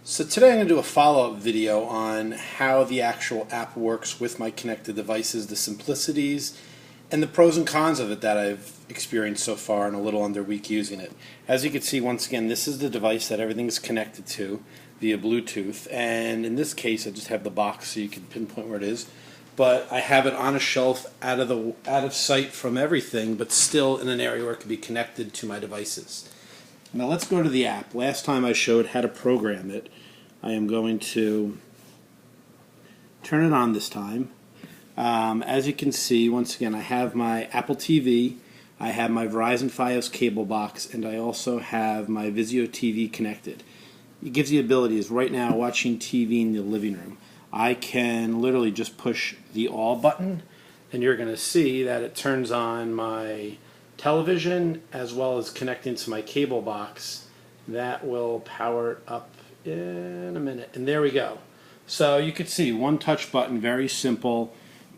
So today I'm going to do a follow-up video on how the actual app works with my connected devices, the simplicities, and the pros and cons of it that I've experienced so far in a little under a week using it. As you can see, once again, this is the device that everything is connected to via Bluetooth, and in this case I just have the box so you can pinpoint where it is. But I have it on a shelf out of sight from everything, but still in an area where it can be connected to my devices. Now let's go to the app. Last time I showed how to program it. I am going to turn it on this time. As you can see, once again, I have my Apple TV, I have my Verizon Fios cable box, and I also have my Vizio TV connected. It gives you abilities. Right now, watching TV in the living room, I can literally just push the all button, and you're going to see that it turns on my television as well as connecting to my cable box. That will power it up in a minute, and there we go. So you could see one touch button, very simple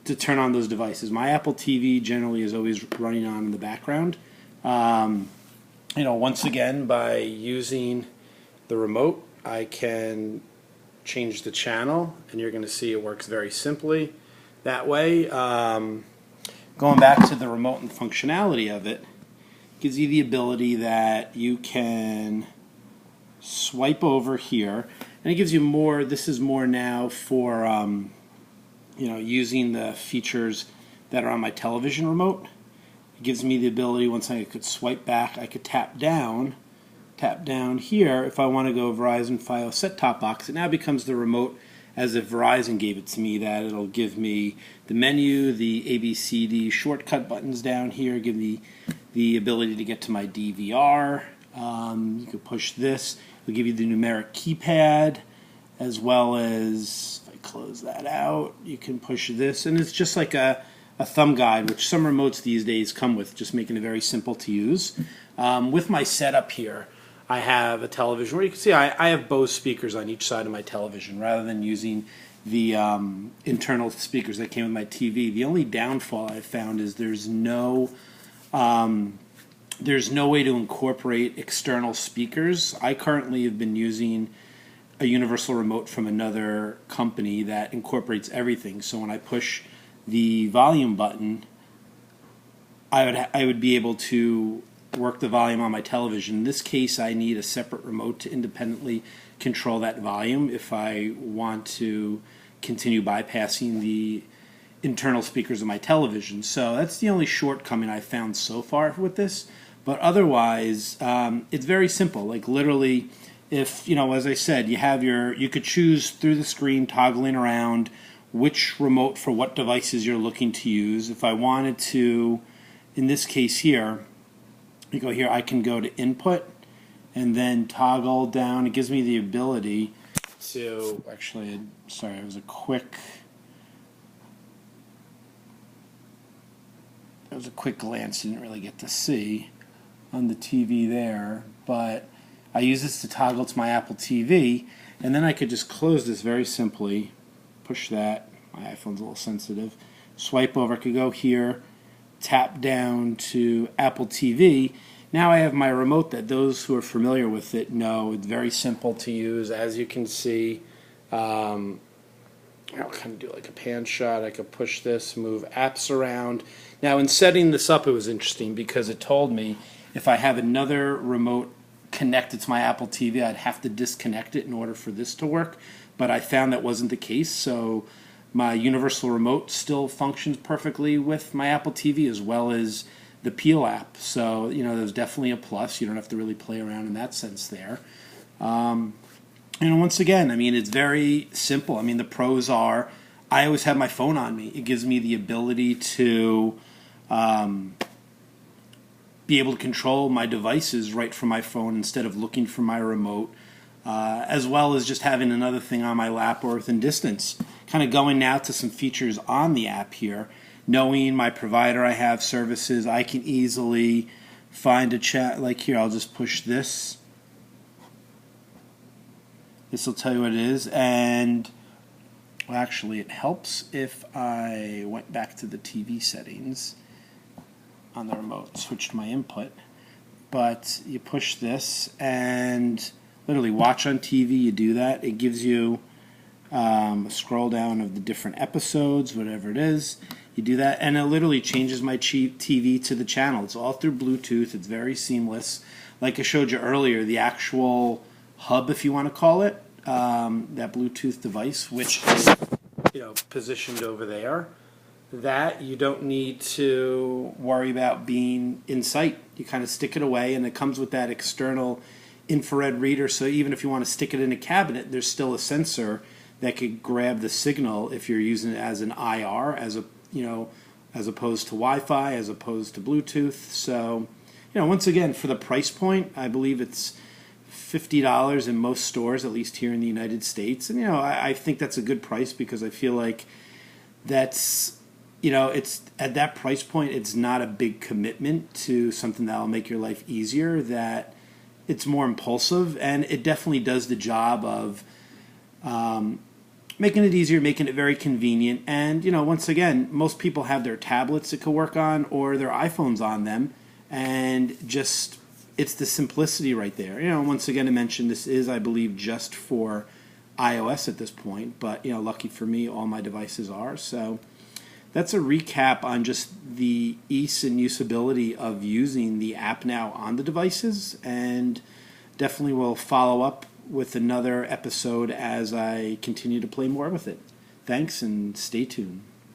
to turn on those devices. My Apple TV generally is always running on in the background. Once again, by using the remote, I can change the channel, and you're going to see it works very simply that way. Going back to the remote and functionality of it, gives you the ability that you can swipe over here, and it gives you more. This is more now for using the features that are on my television remote. It gives me the ability, once I could swipe back, I could tap down here if I want to go Verizon Fios set-top box. It now becomes the remote as if Verizon gave it to me, that it'll give me the menu, the ABCD shortcut buttons down here, give me the ability to get to my DVR. You can push this. It'll give you the numeric keypad, as well as, if I close that out, you can push this. And it's just like a thumb guide, which some remotes these days come with, just making it very simple to use. With my setup here, I have a television where you can see I have Bose speakers on each side of my television rather than using the internal speakers that came with my TV. The only downfall I've found is there's no way to incorporate external speakers. I currently have been using a universal remote from another company that incorporates everything. So when I push the volume button, I would be able to work the volume on my television. In this case, I need a separate remote to independently control that volume if I want to continue bypassing the internal speakers of my television. So that's the only shortcoming I've found so far with this. But otherwise, it's very simple. Like literally, if, as I said, you could choose through the screen, toggling around which remote for what devices you're looking to use. If I wanted to, in this case here, you go here, I can go to input and then toggle down. It gives me the ability to, actually, sorry, it was a quick glance, didn't really get to see on the TV there, but I use this to toggle to my Apple TV, and then I could just close this very simply, push that, my iPhone's a little sensitive, swipe over, I could go here, tap down to Apple TV. Now I have my remote that those who are familiar with it know it's very simple to use. As you can see, I'll kind of do like a pan shot. I could push this, move apps around. Now in setting this up, it was interesting because it told me if I have another remote connected to my Apple TV, I'd have to disconnect it in order for this to work. But I found that wasn't the case, so my universal remote still functions perfectly with my Apple TV as well as the Peel app. So, there's definitely a plus. You don't have to really play around in that sense there. Once again, it's very simple. The pros are I always have my phone on me. It gives me the ability to be able to control my devices right from my phone instead of looking for my remote, as well as just having another thing on my lap or within distance. Kind of going now to some features on the app here. Knowing my provider I have services, I can easily find a chat. Like here, I'll just push this. This will tell you what it is. And well, actually, it helps if I went back to the TV settings on the remote, switch to my input. But you push this, and literally watch on TV, you do that. It gives you a scroll down of the different episodes, whatever it is. You do that, and it literally changes my TV to the channel. It's all through Bluetooth. It's very seamless. Like I showed you earlier, the actual hub, if you want to call it, that Bluetooth device, which is positioned over there, that you don't need to worry about being in sight. You kind of stick it away, and it comes with that external infrared reader. So even if you want to stick it in a cabinet, there's still a sensor that could grab the signal if you're using it as an IR, as opposed to Wi-Fi, as opposed to Bluetooth. So, once again, for the price point, I believe it's $50 in most stores, at least here in the United States. And I think that's a good price, because I feel like that's it's at that price point, it's not a big commitment to something that'll make your life easier. That it's more impulsive, and it definitely does the job of making it easier, making it very convenient. And, once again, most people have their tablets it could work on, or their iPhones on them. And just, it's the simplicity right there. Once again, I mentioned this is, I believe, just for iOS at this point. But, lucky for me, all my devices are. So that's a recap on just the ease and usability of using the app now on the devices. And definitely will follow up with another episode as I continue to play more with it. Thanks, and stay tuned.